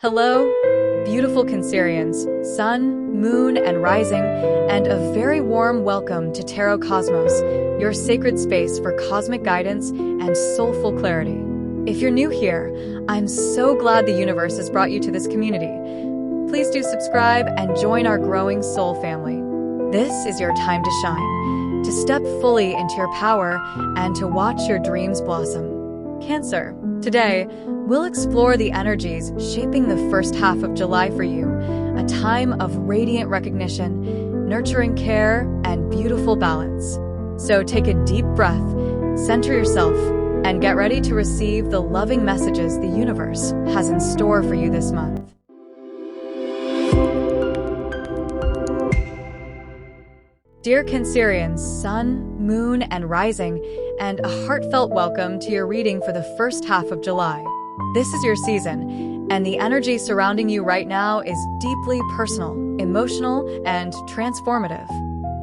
Hello, beautiful Cancerians, sun, moon, and rising, and a very warm welcome to Tarot Cosmos, your sacred space for cosmic guidance and soulful clarity. If you're new here, I'm so glad the universe has brought you to this community. Please do subscribe and join our growing soul family. This is your time to shine, to step fully into your power, and to watch your dreams blossom. Cancer, today, we'll explore the energies shaping the first half of July for you, a time of radiant recognition, nurturing care, and beautiful balance. So take a deep breath, center yourself, and get ready to receive the loving messages the universe has in store for you this month. Dear Cancerians, sun, moon, and rising, and a heartfelt welcome to your reading for the first half of July. This is your season, and the energy surrounding you right now is deeply personal, emotional, and transformative.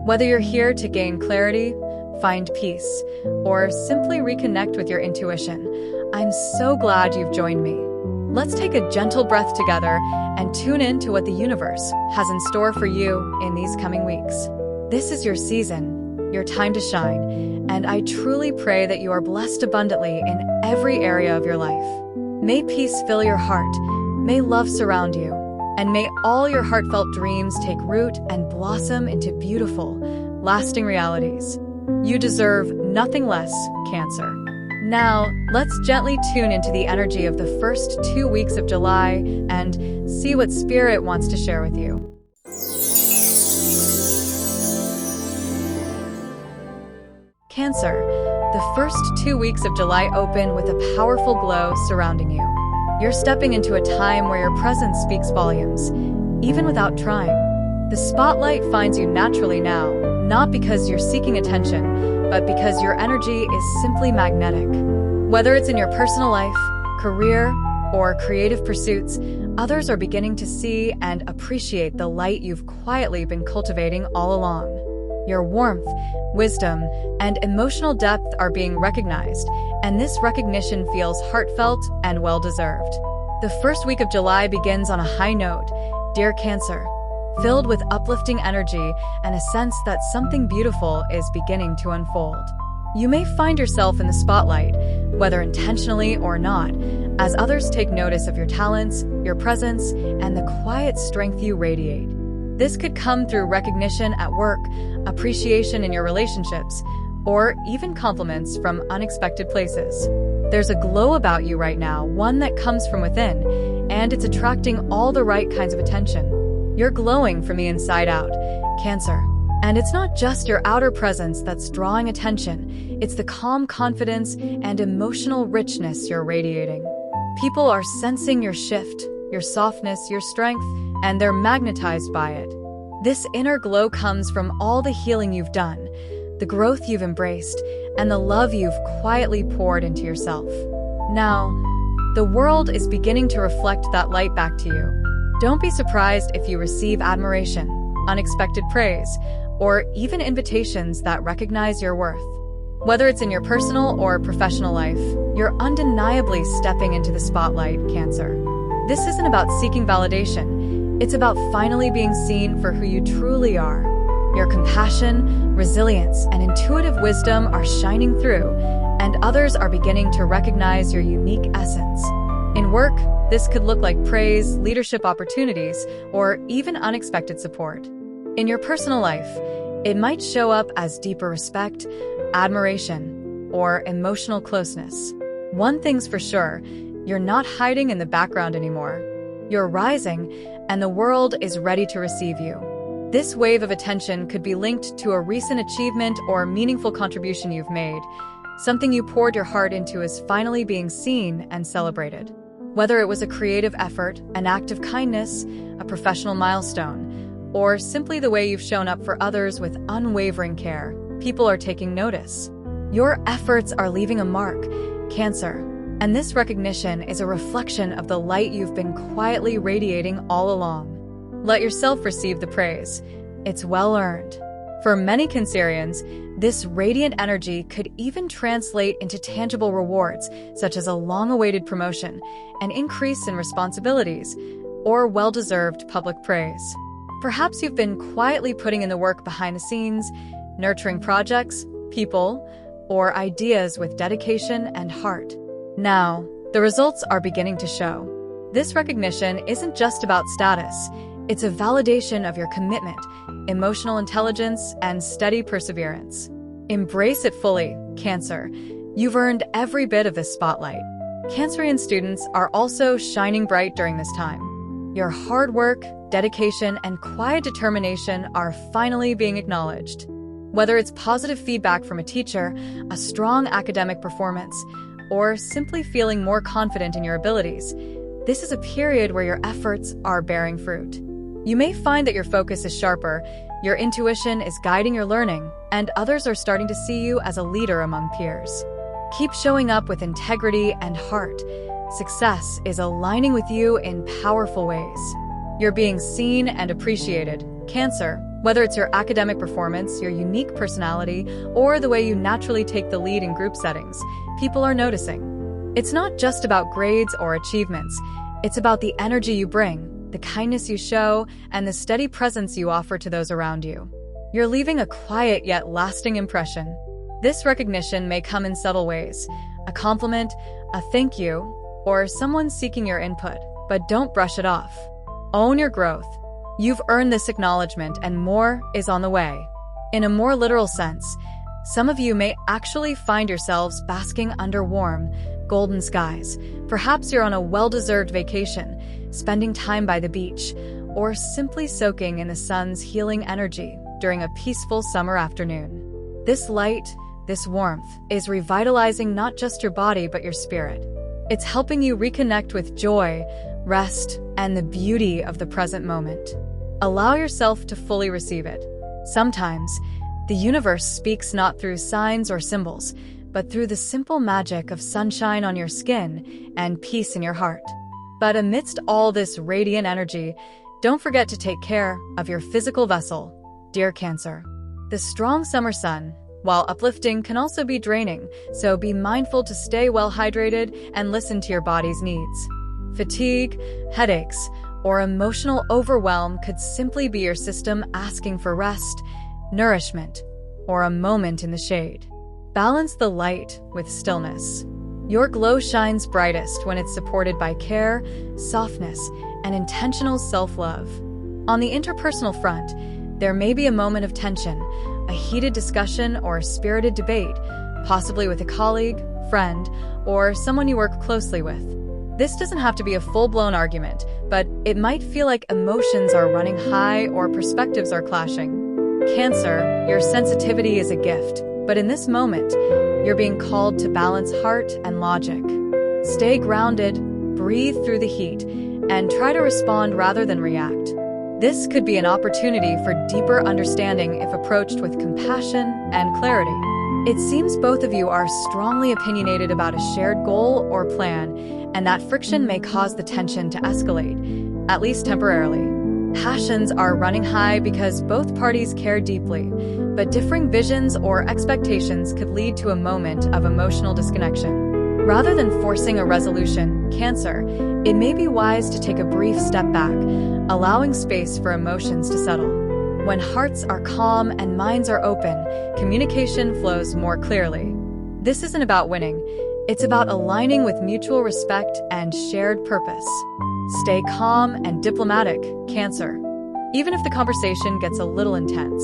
Whether you're here to gain clarity, find peace, or simply reconnect with your intuition, I'm so glad you've joined me. Let's take a gentle breath together and tune in to what the universe has in store for you in these coming weeks. This is your season, your time to shine, and I truly pray that you are blessed abundantly in every area of your life. May peace fill your heart, may love surround you, and may all your heartfelt dreams take root and blossom into beautiful, lasting realities. You deserve nothing less, Cancer. Now, let's gently tune into the energy of the first 2 weeks of July and see what Spirit wants to share with you. Cancer, the first 2 weeks of July open with a powerful glow surrounding you. You're stepping into a time where your presence speaks volumes, even without trying. The spotlight finds you naturally now, not because you're seeking attention, but because your energy is simply magnetic. Whether it's in your personal life, career, or creative pursuits, others are beginning to see and appreciate the light you've quietly been cultivating all along. Your warmth, wisdom, and emotional depth are being recognized, and this recognition feels heartfelt and well-deserved. The first week of July begins on a high note, dear Cancer, filled with uplifting energy and a sense that something beautiful is beginning to unfold. You may find yourself in the spotlight, whether intentionally or not, as others take notice of your talents, your presence, and the quiet strength you radiate. This could come through recognition at work, appreciation in your relationships, or even compliments from unexpected places. There's a glow about you right now, one that comes from within, and it's attracting all the right kinds of attention. You're glowing from the inside out, Cancer. And it's not just your outer presence that's drawing attention, it's the calm confidence and emotional richness you're radiating. People are sensing your shift, your softness, your strength, and they're magnetized by it. This inner glow comes from all the healing you've done, the growth you've embraced, and the love you've quietly poured into yourself. Now, the world is beginning to reflect that light back to you. Don't be surprised if you receive admiration, unexpected praise, or even invitations that recognize your worth. Whether it's in your personal or professional life, you're undeniably stepping into the spotlight, Cancer. This isn't about seeking validation. It's about finally being seen for who you truly are. Your compassion, resilience, and intuitive wisdom are shining through, and others are beginning to recognize your unique essence. In work, this could look like praise, leadership opportunities, or even unexpected support. In your personal life, it might show up as deeper respect, admiration, or emotional closeness. One thing's for sure, you're not hiding in the background anymore. You're rising, and the world is ready to receive you. This wave of attention could be linked to a recent achievement or meaningful contribution you've made. Something you poured your heart into is finally being seen and celebrated. Whether it was a creative effort, an act of kindness, a professional milestone, or simply the way you've shown up for others with unwavering care, people are taking notice. Your efforts are leaving a mark, Cancer. And this recognition is a reflection of the light you've been quietly radiating all along. Let yourself receive the praise. It's well earned. For many Cancerians, this radiant energy could even translate into tangible rewards, such as a long-awaited promotion, an increase in responsibilities, or well-deserved public praise. Perhaps you've been quietly putting in the work behind the scenes, nurturing projects, people, or ideas with dedication and heart. Now, the results are beginning to show. This recognition isn't just about status. It's a validation of your commitment, emotional intelligence, and steady perseverance. Embrace it fully, Cancer. You've earned every bit of this spotlight. Cancerian students are also shining bright during this time. Your hard work, dedication, and quiet determination are finally being acknowledged. Whether it's positive feedback from a teacher, a strong academic performance, or simply feeling more confident in your abilities, this is a period where your efforts are bearing fruit. You may find that your focus is sharper, your intuition is guiding your learning, and others are starting to see you as a leader among peers. Keep showing up with integrity and heart. Success is aligning with you in powerful ways. You're being seen and appreciated, Cancer. Whether it's your academic performance, your unique personality, or the way you naturally take the lead in group settings, people are noticing. It's not just about grades or achievements. It's about the energy you bring, the kindness you show, and the steady presence you offer to those around you. You're leaving a quiet yet lasting impression. This recognition may come in subtle ways: a compliment, a thank you, or someone seeking your input, but don't brush it off. Own your growth. You've earned this acknowledgement, and more is on the way. In a more literal sense, some of you may actually find yourselves basking under warm, golden skies. Perhaps you're on a well-deserved vacation, spending time by the beach, or simply soaking in the sun's healing energy during a peaceful summer afternoon. This light, this warmth, is revitalizing not just your body but your spirit. It's helping you reconnect with joy, rest, and the beauty of the present moment. Allow yourself to fully receive it. Sometimes, the universe speaks not through signs or symbols, but through the simple magic of sunshine on your skin and peace in your heart. But amidst all this radiant energy, don't forget to take care of your physical vessel, dear Cancer. The strong summer sun, while uplifting, can also be draining, so be mindful to stay well hydrated and listen to your body's needs. Fatigue, headaches, or emotional overwhelm could simply be your system asking for rest, nourishment, or a moment in the shade. Balance the light with stillness. Your glow shines brightest when it's supported by care, softness, and intentional self-love. On the interpersonal front, there may be a moment of tension, a heated discussion, or a spirited debate, possibly with a colleague, friend, or someone you work closely with. This doesn't have to be a full-blown argument, but it might feel like emotions are running high or perspectives are clashing. Cancer, your sensitivity is a gift, but in this moment, you're being called to balance heart and logic. Stay grounded, breathe through the heat, and try to respond rather than react. This could be an opportunity for deeper understanding if approached with compassion and clarity. It seems both of you are strongly opinionated about a shared goal or plan, and that friction may cause the tension to escalate, at least temporarily. Passions are running high because both parties care deeply, but differing visions or expectations could lead to a moment of emotional disconnection. Rather than forcing a resolution, Cancer, it may be wise to take a brief step back, allowing space for emotions to settle. When hearts are calm and minds are open, communication flows more clearly. This isn't about winning. It's about aligning with mutual respect and shared purpose. Stay calm and diplomatic, Cancer. Even if the conversation gets a little intense,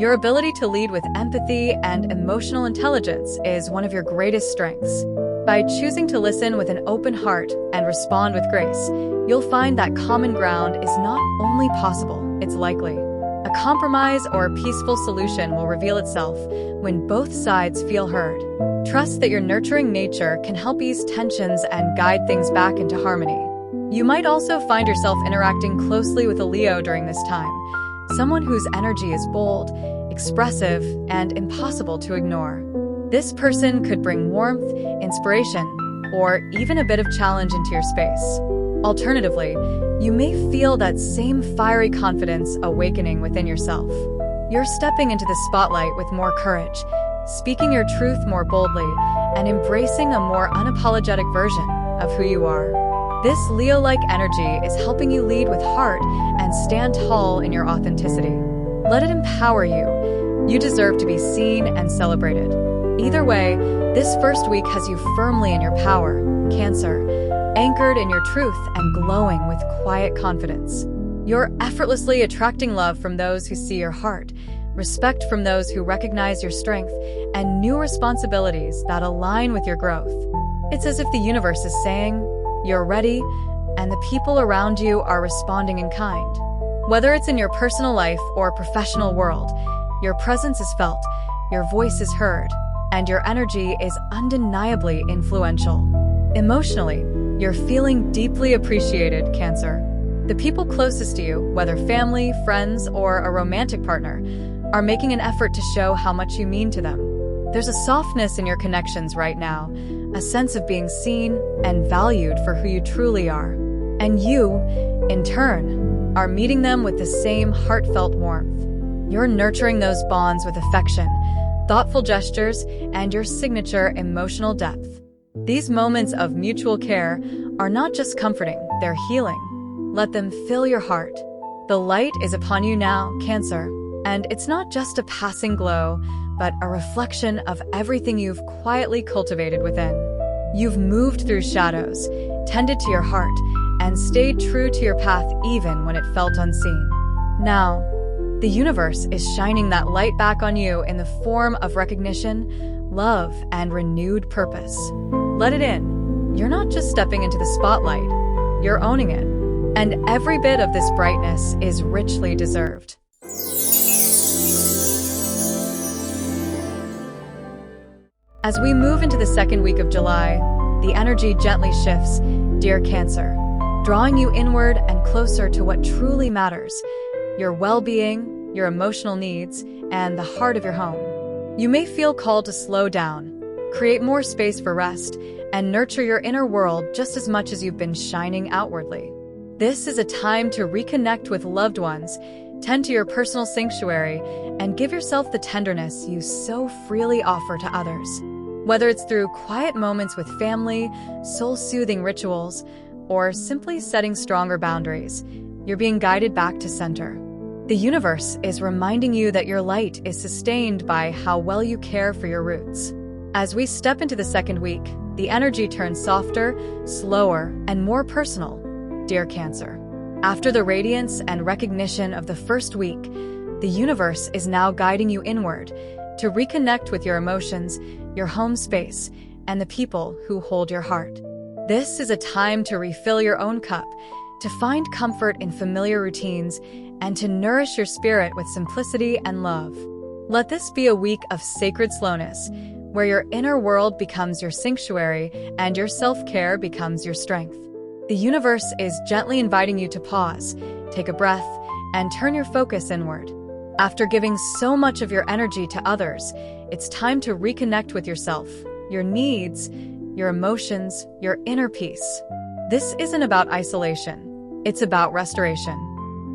your ability to lead with empathy and emotional intelligence is one of your greatest strengths. By choosing to listen with an open heart and respond with grace, you'll find that common ground is not only possible, it's likely. A compromise or a peaceful solution will reveal itself when both sides feel heard. Trust that your nurturing nature can help ease tensions and guide things back into harmony. You might also find yourself interacting closely with a Leo during this time, someone whose energy is bold, expressive, and impossible to ignore. This person could bring warmth, inspiration, or even a bit of challenge into your space. Alternatively, you may feel that same fiery confidence awakening within yourself. You're stepping into the spotlight with more courage, speaking your truth more boldly, and embracing a more unapologetic version of who you are. This Leo-like energy is helping you lead with heart and stand tall in your authenticity. Let it empower you. You deserve to be seen and celebrated. Either way, this first week has you firmly in your power, Cancer, anchored in your truth and glowing with quiet confidence. You're effortlessly attracting love from those who see your heart, respect from those who recognize your strength, and new responsibilities that align with your growth. It's as if the universe is saying, "You're ready," and the people around you are responding in kind. Whether it's in your personal life or professional world, your presence is felt, your voice is heard, and your energy is undeniably influential. Emotionally, you're feeling deeply appreciated, Cancer. The people closest to you, whether family, friends, or a romantic partner, are making an effort to show how much you mean to them. There's a softness in your connections right now, a sense of being seen and valued for who you truly are. And you, in turn, are meeting them with the same heartfelt warmth. You're nurturing those bonds with affection, thoughtful gestures, and your signature emotional depth. These moments of mutual care are not just comforting, they're healing. Let them fill your heart. The light is upon you now, Cancer, and it's not just a passing glow, but a reflection of everything you've quietly cultivated within. You've moved through shadows, tended to your heart, and stayed true to your path even when it felt unseen. Now, the universe is shining that light back on you in the form of recognition, love, and renewed purpose. Let it in. You're not just stepping into the spotlight, you're owning it. And every bit of this brightness is richly deserved. As we move into the second week of July, the energy gently shifts, dear Cancer, drawing you inward and closer to what truly matters: your well-being, your emotional needs, and the heart of your home. You may feel called to slow down, create more space for rest, and nurture your inner world just as much as you've been shining outwardly. This is a time to reconnect with loved ones, tend to your personal sanctuary, and give yourself the tenderness you so freely offer to others. Whether it's through quiet moments with family, soul-soothing rituals, or simply setting stronger boundaries, you're being guided back to center. The universe is reminding you that your light is sustained by how well you care for your roots. As we step into the second week, the energy turns softer, slower, and more personal, dear Cancer. After the radiance and recognition of the first week, the universe is now guiding you inward to reconnect with your emotions, your home space, and the people who hold your heart. This is a time to refill your own cup, to find comfort in familiar routines, and to nourish your spirit with simplicity and love. Let this be a week of sacred slowness, where your inner world becomes your sanctuary and your self-care becomes your strength. The universe is gently inviting you to pause, take a breath, and turn your focus inward. After giving so much of your energy to others, it's time to reconnect with yourself, your needs, your emotions, your inner peace. This isn't about isolation, it's about restoration.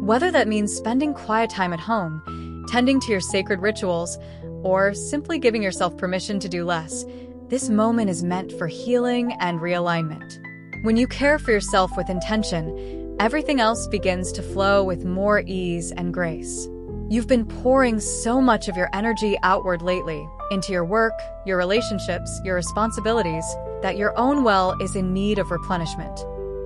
Whether that means spending quiet time at home, tending to your sacred rituals, or simply giving yourself permission to do less, this moment is meant for healing and realignment. When you care for yourself with intention, everything else begins to flow with more ease and grace. You've been pouring so much of your energy outward lately, into your work, your relationships, your responsibilities, that your own well is in need of replenishment.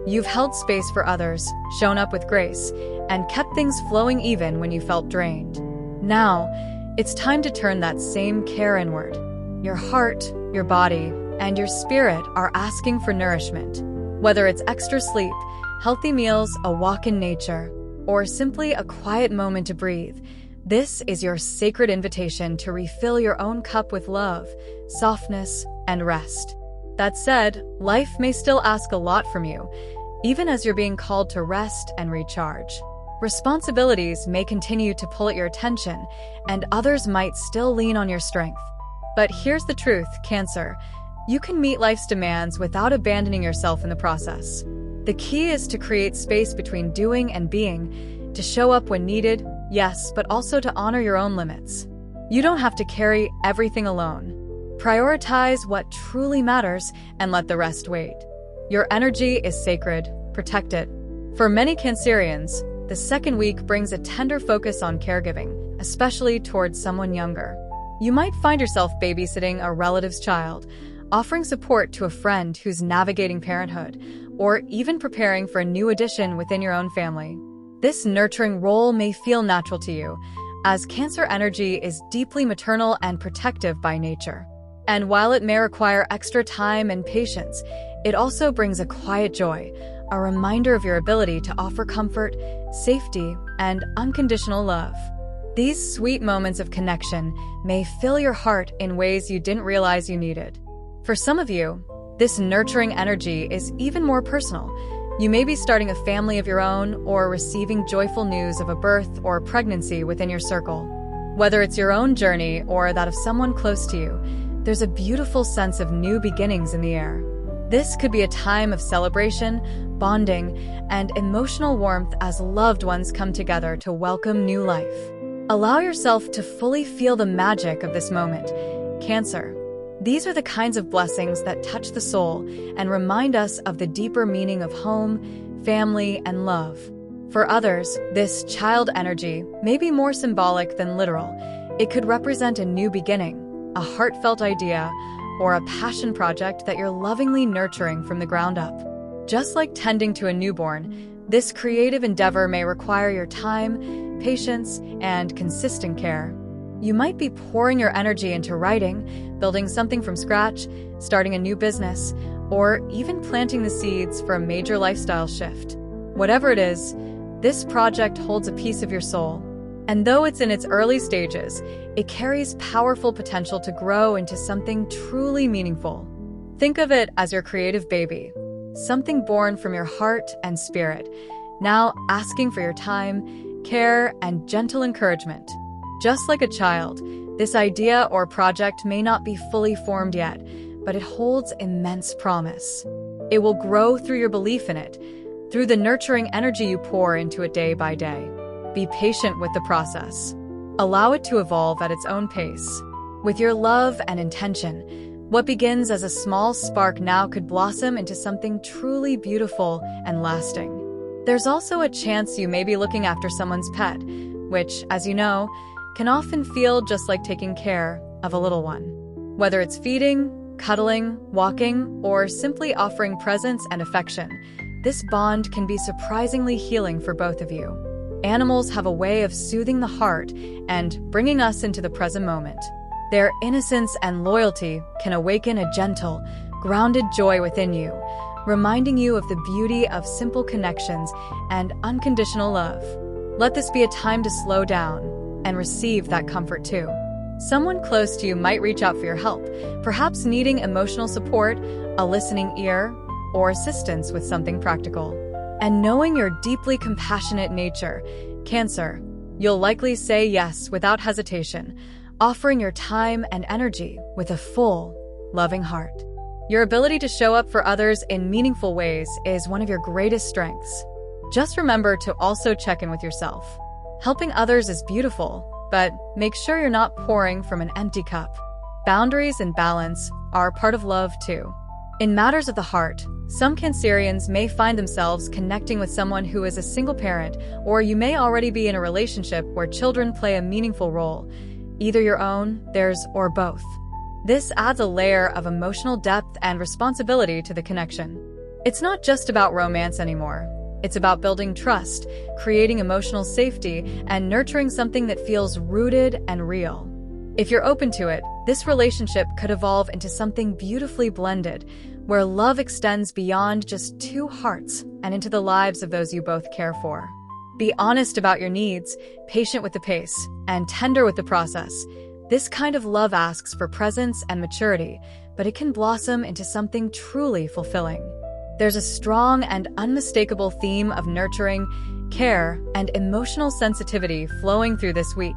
You've held space for others, shown up with grace, and kept things flowing even when you felt drained. Now, it's time to turn that same care inward. Your heart, your body, and your spirit are asking for nourishment. Whether it's extra sleep, healthy meals, a walk in nature, or simply a quiet moment to breathe, this is your sacred invitation to refill your own cup with love, softness, and rest. That said, life may still ask a lot from you, even as you're being called to rest and recharge. Responsibilities may continue to pull at your attention, and others might still lean on your strength. But here's the truth, Cancer. You can meet life's demands without abandoning yourself in the process. The key is to create space between doing and being, To show up when needed, yes, but also to honor your own limits. You don't have to carry everything alone. Prioritize what truly matters and let the rest wait. Your energy is sacred. Protect it. For many Cancerians, the second week brings a tender focus on caregiving, especially towards someone younger. You might find yourself babysitting a relative's child, offering support to a friend who's navigating parenthood, or even preparing for a new addition within your own family. This nurturing role may feel natural to you, as Cancer energy is deeply maternal and protective by nature. And while it may require extra time and patience, it also brings a quiet joy, a reminder of your ability to offer comfort, safety, and unconditional love. These sweet moments of connection may fill your heart in ways you didn't realize you needed. For some of you, this nurturing energy is even more personal. You may be starting a family of your own or receiving joyful news of a birth or pregnancy within your circle. Whether it's your own journey or that of someone close to you, there's a beautiful sense of new beginnings in the air. This could be a time of celebration, bonding, and emotional warmth as loved ones come together to welcome new life. Allow yourself to fully feel the magic of this moment. Cancer. These are the kinds of blessings that touch the soul and remind us of the deeper meaning of home, family, and love. For others, this child energy may be more symbolic than literal. It could represent a new beginning, a heartfelt idea, or a passion project that you're lovingly nurturing from the ground up. Just like tending to a newborn, this creative endeavor may require your time, patience, and consistent care. You might be pouring your energy into writing, building something from scratch, starting a new business, or even planting the seeds for a major lifestyle shift. Whatever it is, this project holds a piece of your soul. And though it's in its early stages, it carries powerful potential to grow into something truly meaningful. Think of it as your creative baby, something born from your heart and spirit, now asking for your time, care, and gentle encouragement. Just like a child, this idea or project may not be fully formed yet, but it holds immense promise. It will grow through your belief in it, through the nurturing energy you pour into it day by day. Be patient with the process. Allow it to evolve at its own pace. With your love and intention, what begins as a small spark now could blossom into something truly beautiful and lasting. There's also a chance you may be looking after someone's pet, which, as you know, can often feel just like taking care of a little one. Whether it's feeding, cuddling, walking, or simply offering presence and affection, this bond can be surprisingly healing for both of you. Animals have a way of soothing the heart and bringing us into the present moment. Their innocence and loyalty can awaken a gentle, grounded joy within you, reminding you of the beauty of simple connections and unconditional love. Let this be a time to slow down and receive that comfort too. Someone close to you might reach out for your help, perhaps needing emotional support, a listening ear, or assistance with something practical. And knowing your deeply compassionate nature, Cancer, you'll likely say yes without hesitation, offering your time and energy with a full, loving heart. Your ability to show up for others in meaningful ways is one of your greatest strengths. Just remember to also check in with yourself. Helping others is beautiful, but make sure you're not pouring from an empty cup. Boundaries and balance are part of love too. In matters of the heart, some Cancerians may find themselves connecting with someone who is a single parent, or you may already be in a relationship where children play a meaningful role, either your own, theirs, or both. This adds a layer of emotional depth and responsibility to the connection. It's not just about romance anymore. It's about building trust, creating emotional safety, and nurturing something that feels rooted and real. If you're open to it, this relationship could evolve into something beautifully blended, where love extends beyond just two hearts and into the lives of those you both care for. Be honest about your needs, patient with the pace, and tender with the process. This kind of love asks for presence and maturity, but it can blossom into something truly fulfilling. There's a strong and unmistakable theme of nurturing, care, and emotional sensitivity flowing through this week,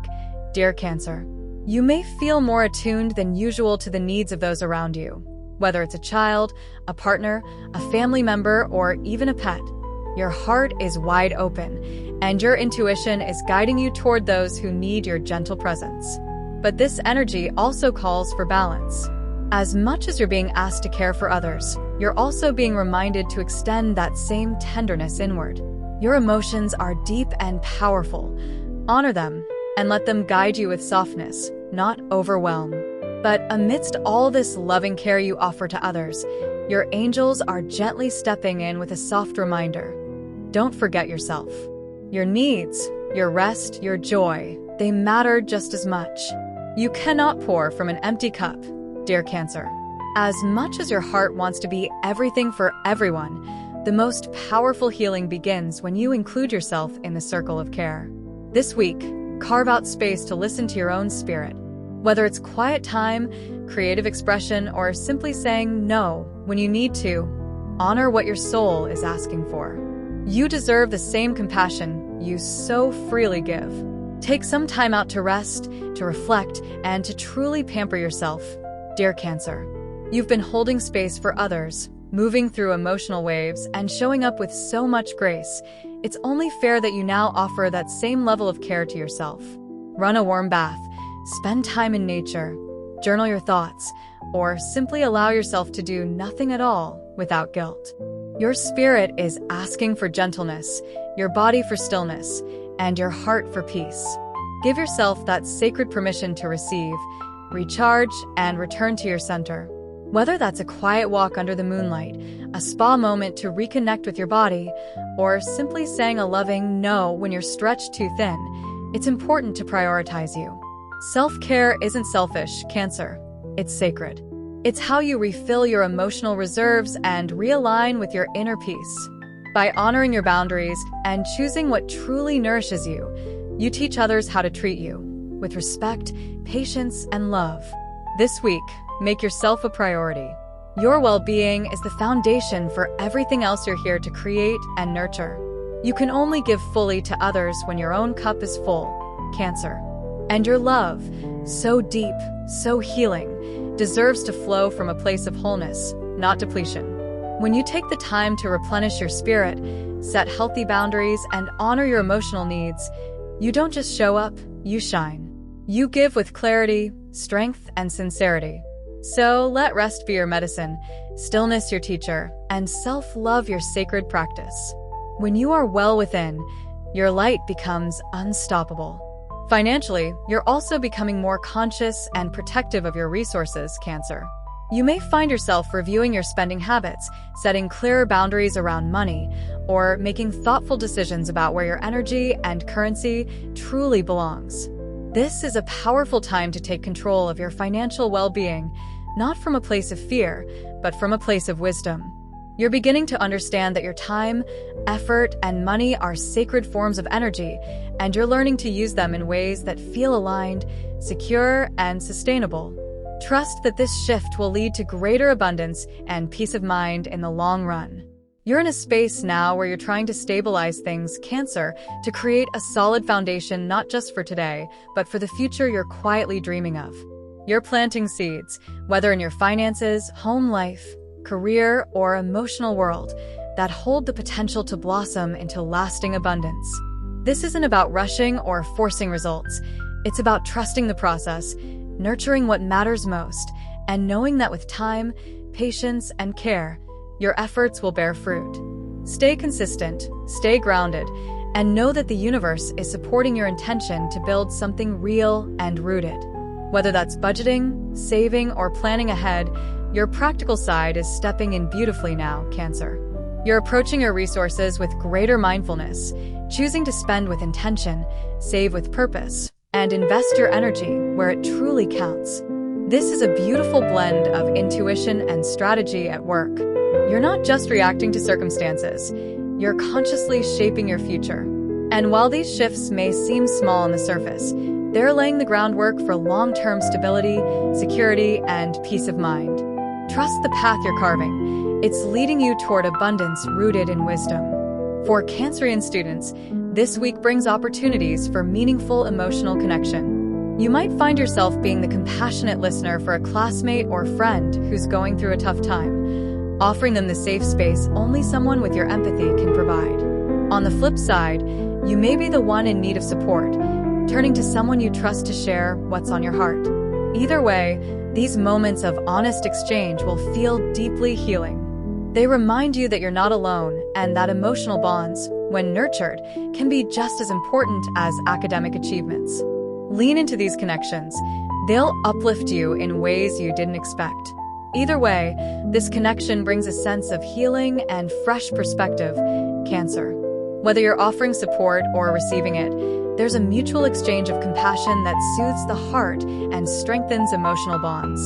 dear Cancer. You may feel more attuned than usual to the needs of those around you. Whether it's a child, a partner, a family member, or even a pet, your heart is wide open, and your intuition is guiding you toward those who need your gentle presence. But this energy also calls for balance. As much as you're being asked to care for others, you're also being reminded to extend that same tenderness inward. Your emotions are deep and powerful. Honor them and let them guide you with softness, not overwhelm. But amidst all this loving care you offer to others, your angels are gently stepping in with a soft reminder. Don't forget yourself. Your needs, your rest, your joy, they matter just as much. You cannot pour from an empty cup, dear Cancer. As much as your heart wants to be everything for everyone, the most powerful healing begins when you include yourself in the circle of care. This week, carve out space to listen to your own spirit. Whether it's quiet time, creative expression, or simply saying no when you need to, honor what your soul is asking for. You deserve the same compassion you so freely give. Take some time out to rest, to reflect, and to truly pamper yourself, dear Cancer. You've been holding space for others, moving through emotional waves, and showing up with so much grace. It's only fair that you now offer that same level of care to yourself. Run a warm bath, spend time in nature, journal your thoughts, or simply allow yourself to do nothing at all without guilt. Your spirit is asking for gentleness, your body for stillness, and your heart for peace. Give yourself that sacred permission to receive, recharge, and return to your center. Whether that's a quiet walk under the moonlight, a spa moment to reconnect with your body, or simply saying a loving no when you're stretched too thin, it's important to prioritize you. Self-care isn't selfish, Cancer. It's sacred. It's how you refill your emotional reserves and realign with your inner peace. By honoring your boundaries and choosing what truly nourishes you, you teach others how to treat you, with respect, patience, and love. This week, make yourself a priority. Your well-being is the foundation for everything else you're here to create and nurture. You can only give fully to others when your own cup is full, Cancer. And your love, so deep, so healing, deserves to flow from a place of wholeness, not depletion. When you take the time to replenish your spirit, set healthy boundaries, and honor your emotional needs, you don't just show up, you shine. You give with clarity, strength, and sincerity. So let rest be your medicine, stillness your teacher, and self-love your sacred practice. When you are well within, your light becomes unstoppable. Financially, you're also becoming more conscious and protective of your resources, Cancer. You may find yourself reviewing your spending habits, setting clearer boundaries around money, or making thoughtful decisions about where your energy and currency truly belongs. This is a powerful time to take control of your financial well-being, not from a place of fear, but from a place of wisdom. You're beginning to understand that your time, effort, and money are sacred forms of energy, and you're learning to use them in ways that feel aligned, secure, and sustainable. Trust that this shift will lead to greater abundance and peace of mind in the long run. You're in a space now where you're trying to stabilize things, Cancer, to create a solid foundation not just for today, but for the future you're quietly dreaming of. You're planting seeds, whether in your finances, home life, career, or emotional world, that hold the potential to blossom into lasting abundance. This isn't about rushing or forcing results. It's about trusting the process, nurturing what matters most, and knowing that with time, patience, and care, your efforts will bear fruit. Stay consistent, stay grounded, and know that the universe is supporting your intention to build something real and rooted. Whether that's budgeting, saving, or planning ahead, your practical side is stepping in beautifully now, Cancer. You're approaching your resources with greater mindfulness, choosing to spend with intention, save with purpose, and invest your energy where it truly counts. This is a beautiful blend of intuition and strategy at work. You're not just reacting to circumstances, you're consciously shaping your future. And while these shifts may seem small on the surface, they're laying the groundwork for long-term stability, security, and peace of mind. Trust the path you're carving. It's leading you toward abundance rooted in wisdom. For Cancerian students, this week brings opportunities for meaningful emotional connection. You might find yourself being the compassionate listener for a classmate or friend who's going through a tough time, offering them the safe space only someone with your empathy can provide. On the flip side, You may be the one in need of support, turning to someone you trust to share what's on your heart. Either way, these moments of honest exchange will feel deeply healing. They remind you that you're not alone and that emotional bonds, when nurtured, can be just as important as academic achievements. Lean into these connections. They'll uplift you in ways you didn't expect. Either way, this connection brings a sense of healing and fresh perspective, Cancer. Whether you're offering support or receiving it, there's a mutual exchange of compassion that soothes the heart and strengthens emotional bonds.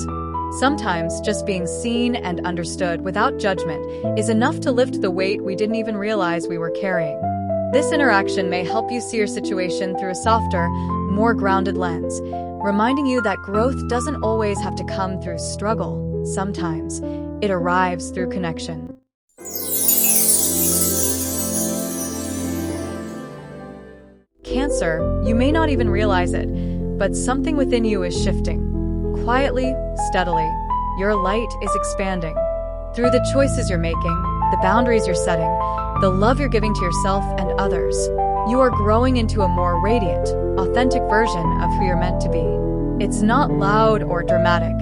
Sometimes just being seen and understood without judgment is enough to lift the weight we didn't even realize we were carrying. This interaction may help you see your situation through a softer, more grounded lens, reminding you that growth doesn't always have to come through struggle. Sometimes it arrives through connection. Cancer, you may not even realize it, but something within you is shifting. Quietly, steadily, your light is expanding. Through the choices you're making, the boundaries you're setting, the love you're giving to yourself and others, you are growing into a more radiant, authentic version of who you're meant to be. It's not loud or dramatic.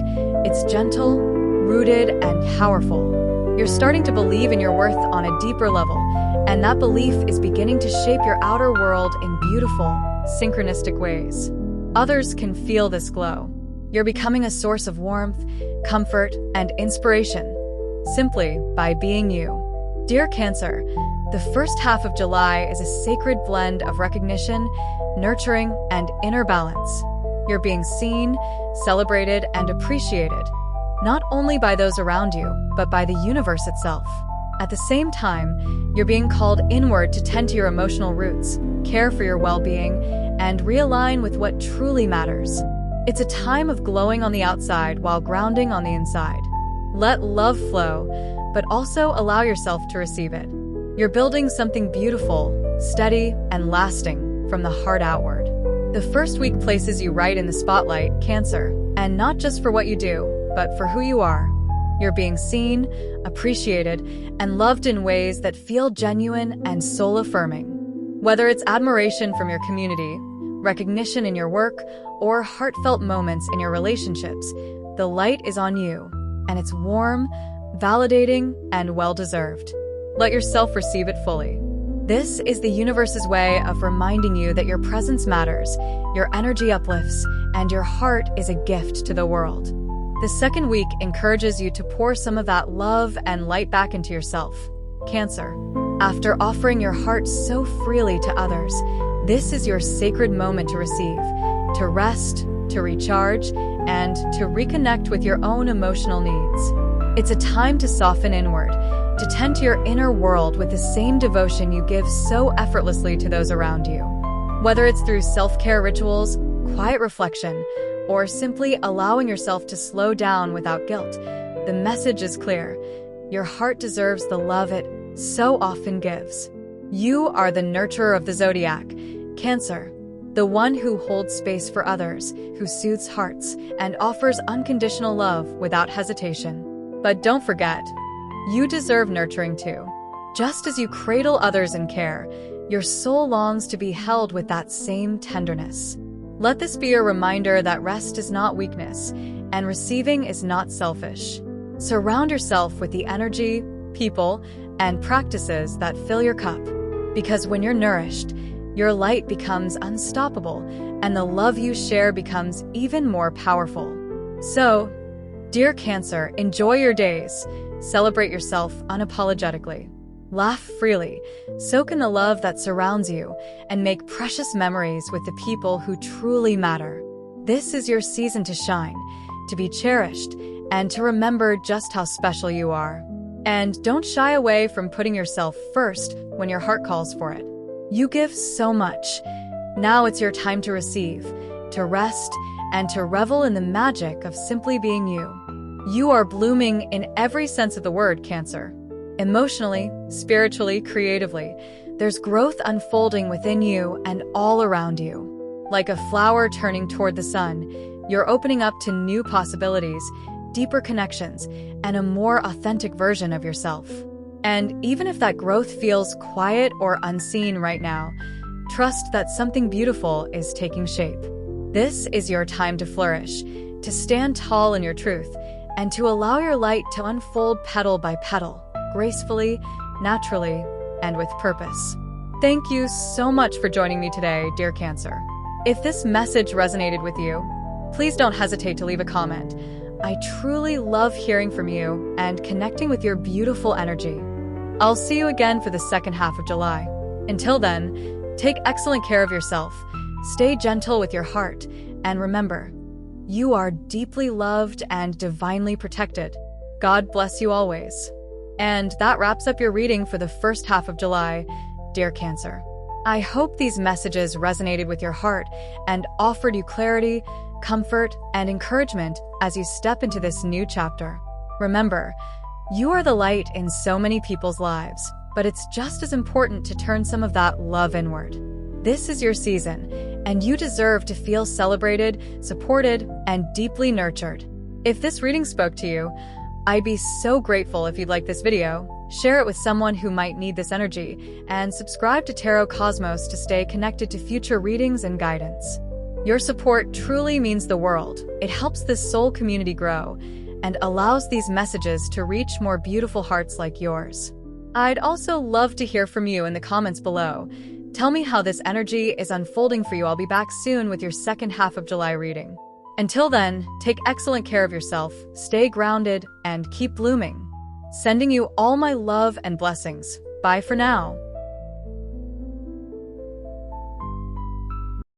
It's gentle, rooted, and powerful. You're starting to believe in your worth on a deeper level, and that belief is beginning to shape your outer world in beautiful, synchronistic ways. Others can feel this glow. You're becoming a source of warmth, comfort, and inspiration, simply by being you. Dear Cancer, the first half of July is a sacred blend of recognition, nurturing, and inner balance. You're being seen, celebrated, and appreciated, not only by those around you, but by the universe itself. At the same time, you're being called inward to tend to your emotional roots, care for your well-being, and realign with what truly matters. It's a time of glowing on the outside while grounding on the inside. Let love flow, but also allow yourself to receive it. You're building something beautiful, steady, and lasting from the heart outward. The first week places you right in the spotlight, Cancer, and not just for what you do, but for who you are. You're being seen, appreciated, and loved in ways that feel genuine and soul-affirming. Whether it's admiration from your community, recognition in your work, or heartfelt moments in your relationships, the light is on you, and it's warm, validating, and well-deserved. Let yourself receive it fully. This is the universe's way of reminding you that your presence matters, your energy uplifts, and your heart is a gift to the world. The second week encourages you to pour some of that love and light back into yourself. Cancer, after offering your heart so freely to others, this is your sacred moment to receive, to rest, to recharge, and to reconnect with your own emotional needs. It's a time to soften inward, to tend to your inner world with the same devotion you give so effortlessly to those around you. Whether it's through self-care rituals, quiet reflection, or simply allowing yourself to slow down without guilt, the message is clear. Your heart deserves the love it so often gives. You are the nurturer of the zodiac, Cancer, the one who holds space for others, who soothes hearts, and offers unconditional love without hesitation. But don't forget, you deserve nurturing too. Just as you cradle others in care, your soul longs to be held with that same tenderness. Let this be a reminder that rest is not weakness, and receiving is not selfish. Surround yourself with the energy, people, and practices that fill your cup. Because when you're nourished, your light becomes unstoppable, and the love you share becomes even more powerful. So, dear Cancer, enjoy your days. Celebrate yourself unapologetically. Laugh freely, soak in the love that surrounds you, and make precious memories with the people who truly matter. This is your season to shine, to be cherished, and to remember just how special you are. And don't shy away from putting yourself first when your heart calls for it. You give so much. Now it's your time to receive, to rest, and to revel in the magic of simply being you. You are blooming in every sense of the word, Cancer. Emotionally, spiritually, creatively, there's growth unfolding within you and all around you. Like a flower turning toward the sun, you're opening up to new possibilities, deeper connections, and a more authentic version of yourself. And even if that growth feels quiet or unseen right now, Trust that something beautiful is taking shape. This is your time to flourish, to stand tall in your truth, and to allow your light to unfold petal by petal, gracefully, naturally, and with purpose. Thank you so much for joining me today, dear Cancer. If this message resonated with you, please don't hesitate to leave a comment. I truly love hearing from you and connecting with your beautiful energy. I'll see you again for the second half of July. Until then, take excellent care of yourself, stay gentle with your heart, and remember, you are deeply loved and divinely protected. God bless you always. And that wraps up your reading for the first half of July, dear Cancer. I hope these messages resonated with your heart and offered you clarity, comfort, and encouragement as you step into this new chapter. Remember, you are the light in so many people's lives, but it's just as important to turn some of that love inward. This is your season, and you deserve to feel celebrated, supported, and deeply nurtured. If this reading spoke to you, I'd be so grateful if you'd like this video, share it with someone who might need this energy, and subscribe to Tarot Cosmos to stay connected to future readings and guidance. Your support truly means the world. It helps this soul community grow and allows these messages to reach more beautiful hearts like yours. I'd also love to hear from you in the comments below. Tell me how this energy is unfolding for you. I'll be back soon with your second half of July reading. Until then, take excellent care of yourself, stay grounded, and keep blooming. Sending you all my love and blessings. Bye for now.